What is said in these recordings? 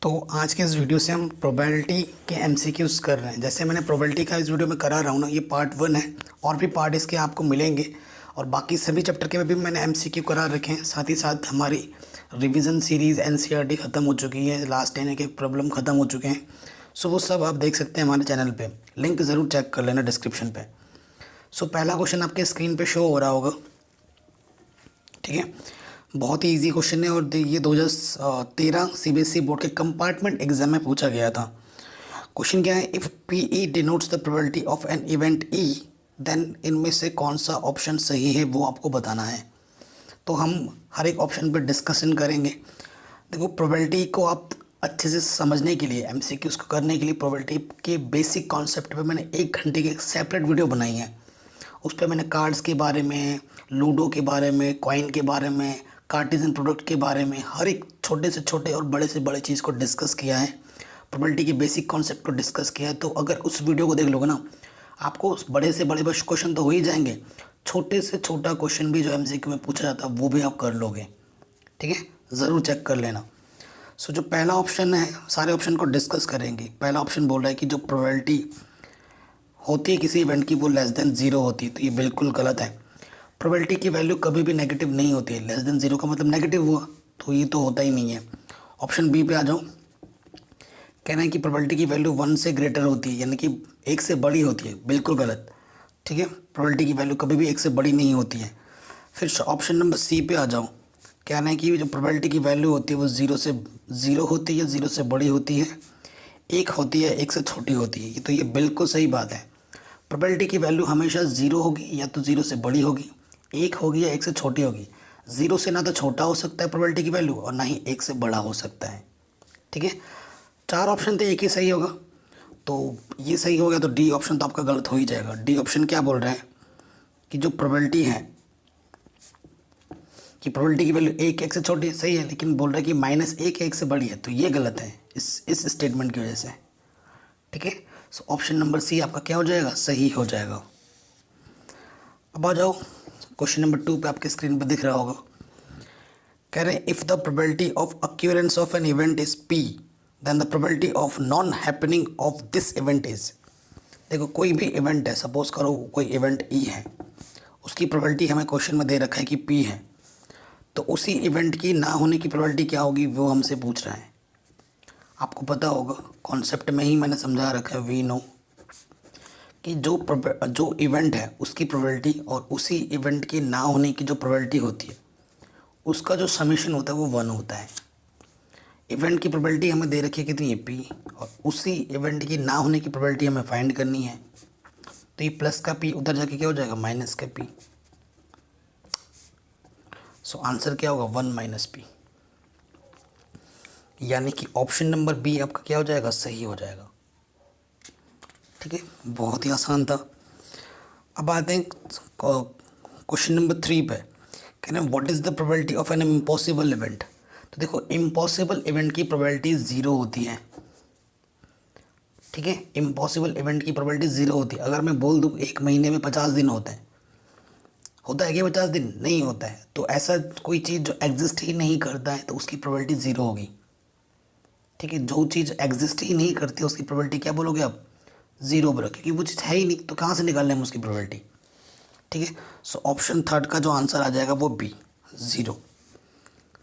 तो आज के इस वीडियो से हम प्रोबेबिलिटी के एमसीक्यूज कर रहे हैं। जैसे मैंने प्रोबेबिलिटी का इस वीडियो में करा रहा हूँ ना, ये पार्ट 1 है और भी पार्ट इसके आपको मिलेंगे। और बाकी सभी चैप्टर के भी मैंने एमसीक्यू करा रखे हैं। साथ ही साथ हमारी रिवीजन सीरीज़ एनसीईआरटी ख़त्म हो चुकी है, लास्ट 10 के प्रॉब्लम ख़त्म हो चुके हैं। सो वो सब आप देख सकते हैं हमारे चैनल पर। लिंक ज़रूर चेक कर लेना डिस्क्रिप्शन पर। सो पहला क्वेश्चन आपके स्क्रीन पर शो हो रहा होगा, ठीक है। बहुत ही इजी क्वेश्चन है और ये 2013 सीबीएसई बोर्ड के कंपार्टमेंट एग्जाम में पूछा गया था। क्वेश्चन क्या है, if P E denotes the probability of an event E, then इनमें से कौन सा ऑप्शन सही है वो आपको बताना है। तो हम हर एक ऑप्शन पर डिस्कशन करेंगे। देखो, प्रोबेबिलिटी को आप अच्छे से समझने के लिए, एमसीक्यूज़ को करने के लिए, प्रोबेबिलिटी के बेसिक कॉन्सेप्ट पे मैंने 1 घंटे की एक सेपरेट वीडियो बनाई है। उस पर मैंने कार्ड्स के बारे में, लूडो के बारे में, कॉइन के बारे में, कार्टेशियन प्रोडक्ट के बारे में, हर एक छोटे से छोटे और बड़े से बड़े चीज़ को डिस्कस किया है। प्रोबेबिलिटी के बेसिक कॉन्सेप्ट को डिस्कस किया है। तो अगर उस वीडियो को देख लोगे ना, आपको उस बड़े से बड़े बस क्वेश्चन तो हो ही जाएंगे, छोटे से छोटा क्वेश्चन भी जो एमसीक्यू में पूछा जाता है वो भी आप कर लोगे, ठीक है। ज़रूर चेक कर लेना। सो जो पहला ऑप्शन है, सारे ऑप्शन को डिस्कस करेंगे। पहला ऑप्शन बोल रहा है कि जो प्रोबेबिलिटी होती है किसी इवेंट की वो लेस देन 0 होती है, तो ये बिल्कुल गलत है। प्रोबेबिलिटी की वैल्यू कभी भी नेगेटिव नहीं होती है। लेस देन 0 का मतलब नेगेटिव हुआ, तो ये तो होता ही नहीं है। ऑप्शन बी पे आ जाओ। कहना है कि प्रोबेबिलिटी की वैल्यू 1 से ग्रेटर होती है, यानी कि 1 से बड़ी होती है। बिल्कुल गलत, ठीक है। प्रोबेबिलिटी की वैल्यू कभी भी 1 से बड़ी नहीं होती है। फिर ऑप्शन नंबर सी पे आ जाओ। कहना है कि जो प्रोबेबिलिटी की वैल्यू होती है वो 0 होती है, 0 से बड़ी होती है, 1 होती है, 1 से छोटी होती है। तो ये बिल्कुल सही बात है। प्रोबेबिलिटी की वैल्यू हमेशा 0 होगी, या तो 0 से बड़ी होगी, 1 होगी या 1 से छोटी होगी। 0 से ना तो छोटा हो सकता है प्रोबेबिलिटी की वैल्यू, और ना ही 1 से बड़ा हो सकता है, ठीक है। 4 ऑप्शन थे, एक ही सही होगा। तो ये सही हो गया, तो डी ऑप्शन तो आपका गलत हो ही जाएगा। डी ऑप्शन क्या बोल रहा है कि जो प्रोबेबिलिटी है कि प्रोबेबिलिटी की वैल्यू 1 से छोटी है, सही है, लेकिन बोल रहा है कि -1 1 से बड़ी है, तो ये गलत है इस स्टेटमेंट की वजह से, ठीक है। सो ऑप्शन नंबर सी आपका क्या हो जाएगा, सही हो जाएगा। अब आ जाओ क्वेश्चन नंबर 2 पे, आपके स्क्रीन पे दिख रहा होगा। कह रहे हैं if the probability of occurrence of an event is P, then the probability of non happening of this event is. देखो, कोई भी इवेंट है, सपोज करो कोई इवेंट ई है, उसकी प्रोबेबिलिटी हमें क्वेश्चन में दे रखा है कि पी है, तो उसी इवेंट की ना होने की प्रोबेबिलिटी क्या होगी वो हमसे पूछ रहा है। आपको पता होगा, कॉन्सेप्ट में ही मैंने समझा रखा है, वी नो कि जो इवेंट है उसकी प्रोबेबिलिटी और उसी इवेंट के ना होने की जो प्रोबेबिलिटी होती है उसका जो समेशन होता है वो 1 होता है। इवेंट की प्रोबेबिलिटी हमें दे रखी है कितनी है, पी, और उसी इवेंट की ना होने की प्रोबेबिलिटी हमें फाइंड करनी है। तो ये प्लस का पी उधर जाके क्या हो जाएगा, माइनस का पी। सो आंसर क्या होगा, 1 - पी, यानी कि ऑप्शन नंबर बी आपका क्या हो जाएगा, सही हो जाएगा, ठीक है। बहुत ही आसान था। अब आते हैं क्वेश्चन नंबर 3 पे। कहना है what is the probability of an impossible event. तो देखो, इम्पॉसिबल इवेंट की प्रोबेबिलिटी 0 होती है, ठीक है। इम्पॉसिबल इवेंट की प्रोबेबिलिटी 0 होती है। अगर मैं बोल दूँ 1 महीने में 50 दिन होते हैं, होता है क्या 50 दिन? नहीं होता है। तो ऐसा कोई चीज़ जो एग्जिस्ट ही नहीं करता है तो उसकी प्रोबेबिलिटी 0 होगी, ठीक है। जो चीज़ एग्जिस्ट ही नहीं करती उसकी प्रोबेबिलिटी क्या बोलोगे आप, 0 बोलो, क्योंकि वो चीज़ है ही नहीं, तो कहाँ से निकाल लें हम उसकी प्रोबेबिलिटी, ठीक है। सो ऑप्शन 3 का जो आंसर आ जाएगा वो बी, 0।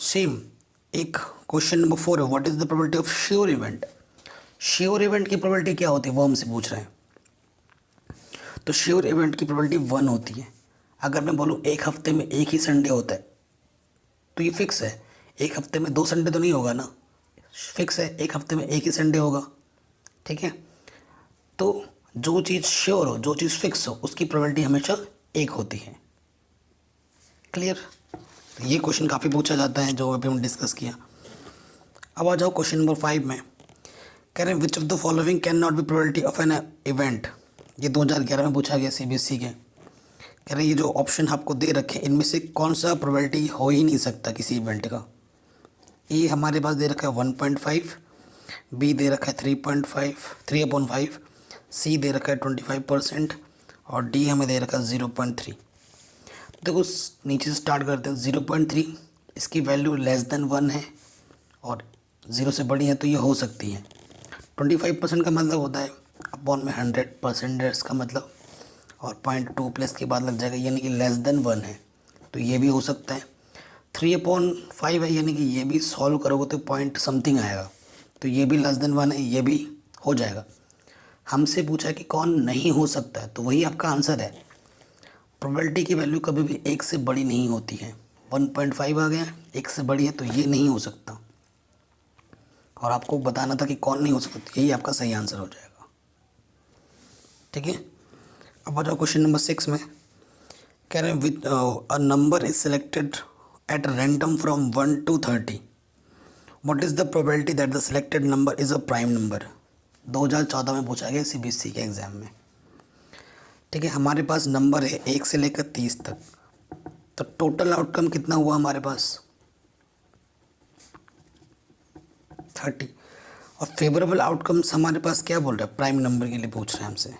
सेम एक क्वेश्चन नंबर 4 है, what is the probability of sure event. Sure event की प्रोबेबिलिटी क्या होती है वो हमसे पूछ रहे हैं। तो श्योर इवेंट की प्रोबेबिलिटी 1 होती है। अगर मैं बोलूँ 1 हफ्ते में 1 ही संडे होता है तो ये फिक्स है। 1 हफ्ते में 2 संडे तो नहीं होगा ना, फिक्स है 1 हफ्ते में 1 ही संडे होगा, ठीक है। तो जो चीज़ श्योर हो, जो चीज़ फिक्स हो, उसकी प्रोबेबिलिटी हमेशा 1 होती है। क्लियर। तो ये क्वेश्चन काफ़ी पूछा जाता है जो अभी हम डिस्कस किया। अब आ जाओ क्वेश्चन नंबर 5 में। कह रहे हैं which of the following can not be probability of an event. ये 2011 में पूछा गया सीबीएसई के। कह रहे हैं ये जो ऑप्शन आपको दे रखे हैं इनमें से कौन सा प्रोबेबिलिटी हो ही नहीं सकता किसी इवेंट का। ए हमारे पास दे रखा है 1.5, बी दे रखा है 3.5, सी दे रखा है 25% और डी हमें दे रखा है 0.3। देखो, नीचे से स्टार्ट करते हैं। 0.3 इसकी वैल्यू लेस देन 1 है और 0 से बड़ी है तो ये हो सकती है। 25% का मतलब होता है अपॉन में 100 परसेंटेज का मतलब, और 0.2 प्लस के बाद लग जाएगा, यानी कि लेस देन 1 है तो ये भी हो सकता है। 3/5 है, यानी कि ये भी सॉल्व करोगे तो पॉइंट समथिंग आएगा, तो ये भी लेस देन 1 है, ये भी हो जाएगा। हमसे पूछा कि कौन नहीं हो सकता है, तो वही आपका आंसर है। प्रोबेबिलिटी की वैल्यू कभी भी 1 से बड़ी नहीं होती है। 1.5 आ गया, 1 से बड़ी है तो ये नहीं हो सकता, और आपको बताना था कि कौन नहीं हो सकता, यही आपका सही आंसर हो जाएगा। ठीक है, अब आ जाओ क्वेश्चन नंबर 6 में। कह रहे हैं with a number is selected eight random from 1 to 30, what is the probability that the selected number is a prime number. 2014 में पूछा गया CBSE के एग्ज़ाम में। ठीक है, हमारे पास नंबर है 1 से लेकर 30 तक, तो टोटल आउटकम कितना हुआ हमारे पास 30, और फेवरेबल आउटकम्स हमारे पास क्या बोल रहे हैं, प्राइम नंबर के लिए पूछ रहे हैं हमसे।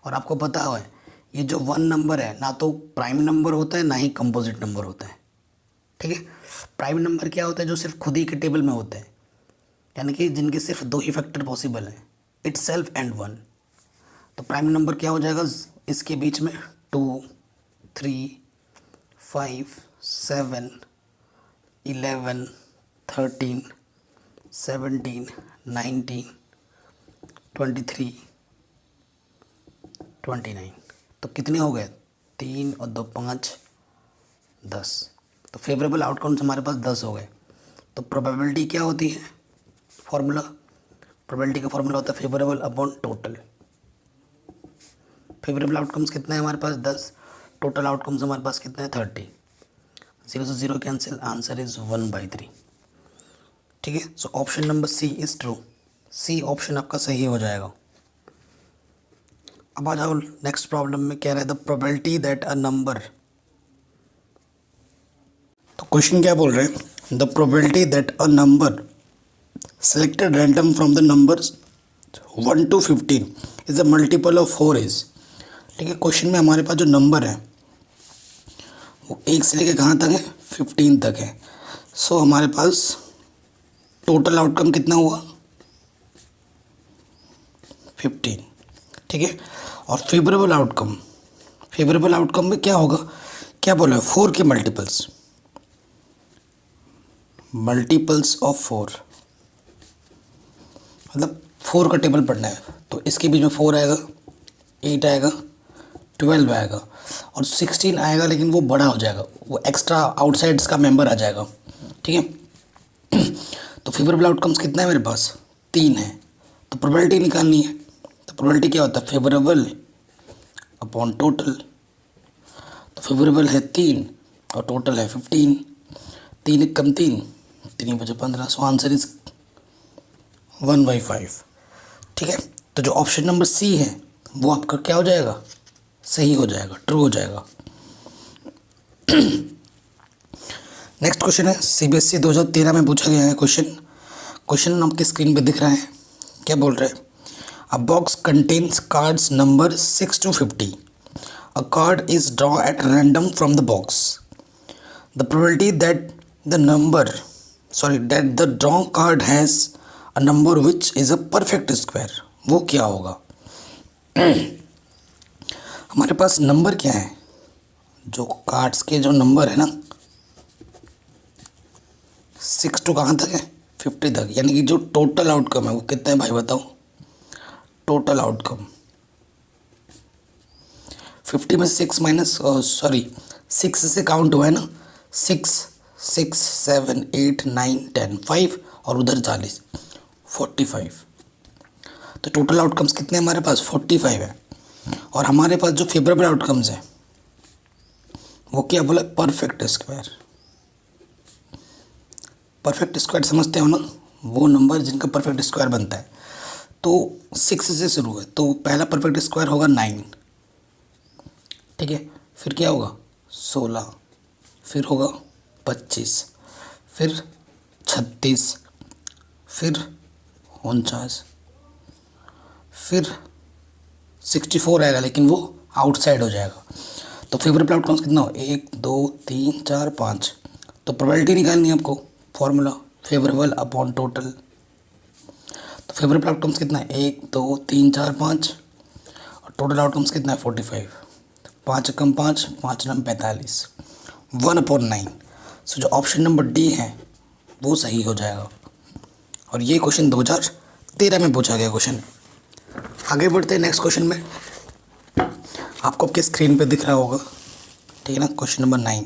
और आपको पता है ये जो 1 नंबर है ना तो प्राइम नंबर होता है ना ही कंपोजिट नंबर होता है। ठीक है, प्राइम नंबर क्या होता है, जो सिर्फ खुद ही के टेबल में होते हैं, यानी कि जिनके सिर्फ 2 ही फैक्टर पॉसिबल हैं, इटसेल्फ एंड 1। तो प्राइम नंबर क्या हो जाएगा इसके बीच में 2, 3, 5, 7, 11, 13, 17, 19, 23, 29। तो कितने हो गए, 3 और 2 5, 10। तो फेवरेबल आउटकम्स हमारे पास 10 हो गए। तो प्रोबेबिलिटी क्या होती है, फॉर्मूला, प्रोबेबिलिटी का फॉर्मूला होता है favourable upon total. Favourable outcomes कितने हैं हमारे पास 10, टोटल आउटकम्स हमारे पास कितने हैं 30। 0 से 0 कैंसिल, आंसर इज़ 1/3। ठीक है, so option number C is true. C option आपका सही हो जाएगा। अब आ जाओ नेक्स्ट प्रॉब्लम में, कह रहा है the probability that a number, तो क्वेश्चन क्या बोल रहे हैं, the probability that a number selected random from the numbers 1 to 15 is a multiple of 4 is. ठीक है, क्वेश्चन में हमारे पास जो नंबर है वो 1 से लेकर कहाँ तक है 15 तक है। सो हमारे पास टोटल आउटकम कितना हुआ 15। ठीक है, और फेवरेबल आउटकम, फेवरेबल आउटकम में क्या होगा, क्या बोला है 4 के मल्टीपल्स, मल्टीपल्स ऑफ 4, मतलब 4 का टेबल पढ़ना है, तो इसके बीच में 4 आएगा, 8 आएगा, 12 आएगा और 16 आएगा, लेकिन वो बड़ा हो जाएगा, वो एक्स्ट्रा आउटसाइड्स का मेंबर आ जाएगा। ठीक है, तो फेवरेबल आउटकम्स कितना है मेरे पास 3 है, तो प्रोबेबिलिटी निकालनी है। तो प्रोबेबिलिटी क्या होता है फेवरेबल अपॉन टोटल। तो फेवरेबल है 3 और टोटल है 15, 3 कम 3, 3 बचे 15, सो आंसर इज 1/5। ठीक है, तो जो ऑप्शन नंबर सी है वो आपका क्या हो जाएगा, सही हो जाएगा, ट्रू हो जाएगा। नेक्स्ट क्वेश्चन है CBSE 2013 में पूछा गया है क्वेश्चन। क्वेश्चन आपके स्क्रीन पे दिख रहा है, क्या बोल रहे हैं, अ box contains cards number 6 to 50, a card is draw at random from the box, the probability that the draw card has a number which is a perfect square, वो क्या होगा। हमारे पास नंबर क्या है, जो कार्ड्स के जो नंबर है ना 6 to कहाँ तक है 50 तक, यानी कि जो टोटल आउटकम है वो कितना है भाई बताओ, टोटल आउटकम 50 में 6 माइनस 6 से काउंट हुआ है ना, 6 6 7 8 9 10 5 और उधर 40 45, तो टोटल आउटकम्स कितने हमारे पास 45 है। और हमारे पास जो फेवरेबल आउटकम्स है वो क्या बोला, परफेक्ट स्क्वायर। परफेक्ट स्क्वायर समझते हो ना, वो नंबर जिनका परफेक्ट स्क्वायर बनता है। तो 6 से शुरू है, तो पहला परफेक्ट स्क्वायर होगा 9। ठीक है, फिर क्या होगा 16, फिर होगा 25, फिर 36, फिर 49, फिर 64 आएगा, लेकिन वो आउटसाइड हो जाएगा। तो फेवरेबल आउटकम्स कितना हो 1 2 3 4 5, तो प्रोबेबिलिटी निकालनी है आपको, फॉर्मूला फेवरेबल अपॉन टोटल। तो फेवरेबल आउटकम्स कितना है, 1 2 3 4 5, और टोटल आउटकम्स कितना है 45। 5 कम 5, 5 नम 45, 1/9। सो जो ऑप्शन नंबर डी है वो सही हो जाएगा। और ये क्वेश्चन 2013 में पूछा गया क्वेश्चन। आगे बढ़ते हैं नेक्स्ट क्वेश्चन में। आपको आपके स्क्रीन पे दिख रहा होगा, ठीक है ना। क्वेश्चन नंबर 9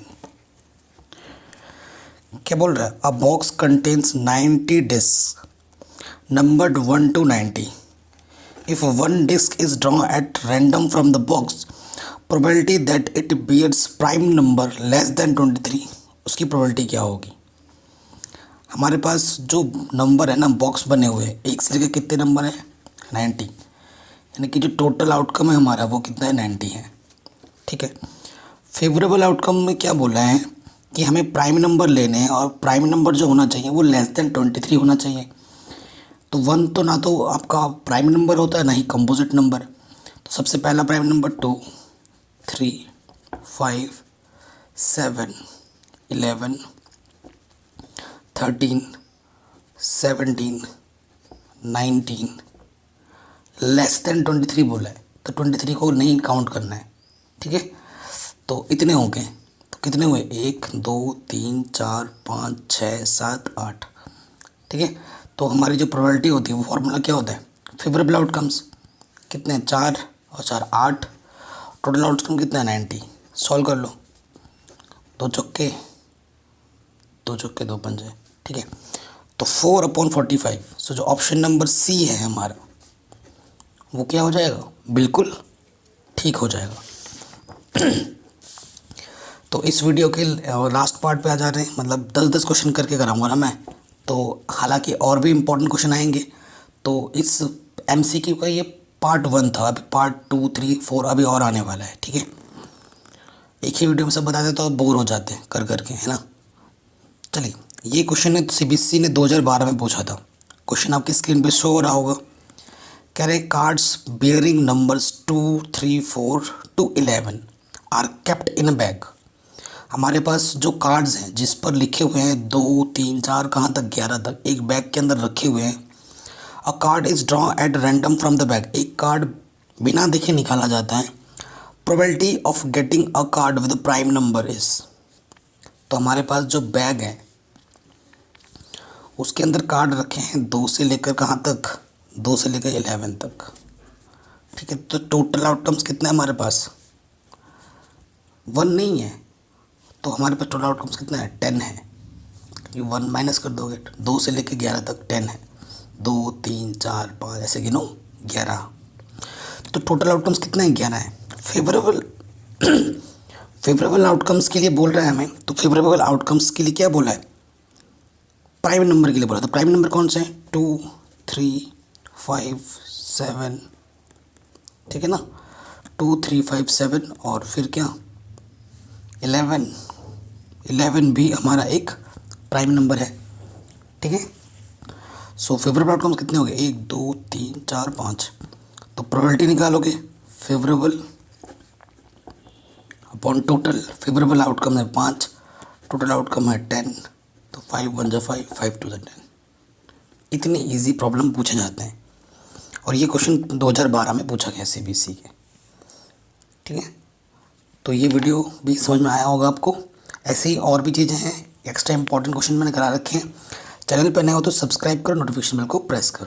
क्या बोल रहा है, a box contains 90 disc numbered 1 to 90। If one disc is drawn at random from the box, probability that it bears prime number less than 23, उसकी प्रोबेबिलिटी क्या होगी। हमारे पास जो नंबर है ना बॉक्स बने हुए हैं, एक से लेकर कितने नंबर हैं 90, यानी कि जो टोटल आउटकम है हमारा वो कितना है 90 है, ठीक है। फेवरेबल आउटकम में क्या बोला है कि हमें प्राइम नंबर लेने हैं और प्राइम नंबर जो होना चाहिए वो लेस देन 23 होना चाहिए। तो 1 तो ना तो आपका प्राइम नंबर होता है ना ही कंपोजिट नंबर। तो सबसे पहला प्राइम नंबर 2 3 5 7 11 13 17 19 लेस देन 23 बोला है, तो 23 को नहीं काउंट करना है, ठीक है। तो इतने हो गए, तो कितने हुए 1 2 3 4 5 6 7 8, ठीक है। तो हमारी जो प्रोबेबिलिटी होती है वो फॉर्मूला क्या होता है, फेवरेबल आउटकम्स कितने 4 और 4 8, टोटल आउटकम कितना है 90। सॉल्व कर लो, 2 चौके 2 पंजे, ठीक है। तो 4/45। सो जो ऑप्शन नंबर सी है हमारा वो क्या हो जाएगा, बिल्कुल ठीक हो जाएगा। तो इस वीडियो के लास्ट पार्ट पे आ जा रहे हैं, मतलब 10-10 क्वेश्चन करके कराऊंगा ना मैं। तो हालांकि और भी इम्पोर्टेंट क्वेश्चन आएंगे। तो इस एमसीक्यू का ये पार्ट 1 था, अभी पार्ट 2 3 4 अभी और आने वाला है, ठीक है। एक ही वीडियो में सब बता दें तो बोर हो जाते हैं कर करके, है ना। चलिए, ये क्वेश्चन है सीबीएसई ने 2012 में पूछा था। क्वेश्चन आपकी स्क्रीन पे शो हो रहा होगा। कह रहे cards bearing numbers 2 3 4 to 11 are kept in a bag. हमारे पास जो कार्ड्स हैं जिस पर लिखे हुए हैं 2 3 4 कहाँ तक 11 तक, एक बैग के अंदर रखे हुए हैं। अ card is draw at random from the bag, एक कार्ड बिना देखे निकाला जाता है। Probability of getting a card with prime number is. तो हमारे पास जो बैग है उसके अंदर कार्ड रखे हैं 2 से लेकर कहाँ तक, 2 से लेकर 11 तक, ठीक है। तो टोटल आउटकम्स कितने हैं हमारे पास, 1 नहीं है। तो हमारे पास टोटल आउटकम्स कितना है 10 है। ये 1 माइनस कर दोगे, 2 से लेकर 11 तक 10 है, 2 3 4 5 ऐसे गिनो 11। तो टोटल आउटकम्स कितना है 11 है। फेवरेबल आउटकम्स के लिए बोल रहा है हमें। तो फेवरेबल आउटकम्स के लिए क्या बोला है, प्राइम नंबर के लिए बोला। तो प्राइम नंबर कौन से हैं 2 3 5 7, ठीक है ना। 2 3 5 7 और फिर क्या 11 भी हमारा एक प्राइम नंबर है, ठीक है। सो फेवरेबल आउटकम्स कितने हो गए 1 2 3 4 5। तो प्रोबेबिलिटी निकालोगे, favourable upon total. Favourable outcome है 5, टोटल आउटकम है 10। तो 5 1 जा 5, 5 2 जा 10। इतने इजी प्रॉब्लम पूछे जाते हैं और ये क्वेश्चन 2012 में पूछा गया सीबीएसई के, ठीक है। तो ये वीडियो भी समझ में आया होगा आपको। ऐसे ही और भी चीज़ें हैं, एक्स्ट्रा इंपॉर्टेंट क्वेश्चन मैंने करा रखे हैं। चैनल पर नए हो तो सब्सक्राइब करो, नोटिफिकेशन बेल को प्रेस करो।